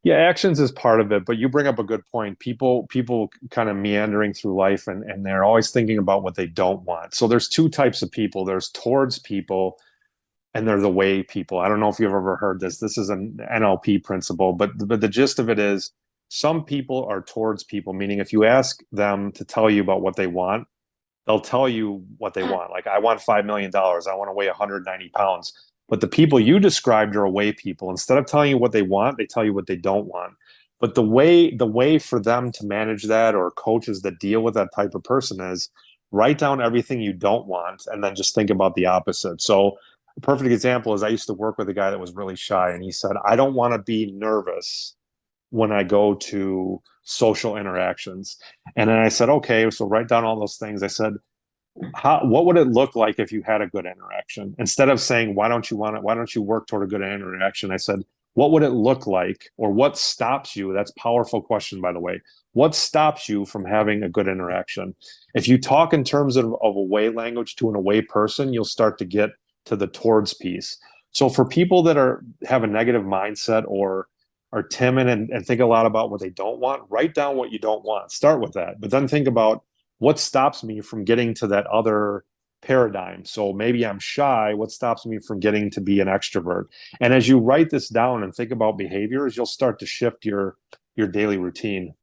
Yeah, actions is part of it, but you bring up a good point. People kind of meandering through life and they're always thinking about what they don't want. So there's two types of people. There's towards people and they're the way people. I don't know if you've ever heard this. This is an NLP principle, but the gist of it is some people are towards people, meaning if you ask them to tell you about what they want, they'll tell you what they want. Like, I want $5 million. I want to weigh 190 pounds. But the people you described are away people. Instead of telling you what they want, they tell you what they don't want. But the way for them to manage that, or coaches that deal with that type of person, is write down everything you don't want and then just think about the opposite. So a perfect example is I used to work with a guy that was really shy, and he said, I don't want to be nervous when I go to social interactions. And then I said, okay, so write down all those things. I said, what would it look like if you had a good interaction? Instead of saying, why don't you want it? Why don't you work toward a good interaction? I said, what would it look like, or what stops you? That's a powerful question, by the way. What stops you from having a good interaction? If you talk in terms of away language to an away person, you'll start to get to the towards piece. So for people that have a negative mindset or are timid and think a lot about what they don't want, write down what you don't want. Start with that. But then think about what stops me from getting to that other paradigm. So maybe I'm shy. What stops me from getting to be an extrovert? And as you write this down and think about behaviors, you'll start to shift your daily routine.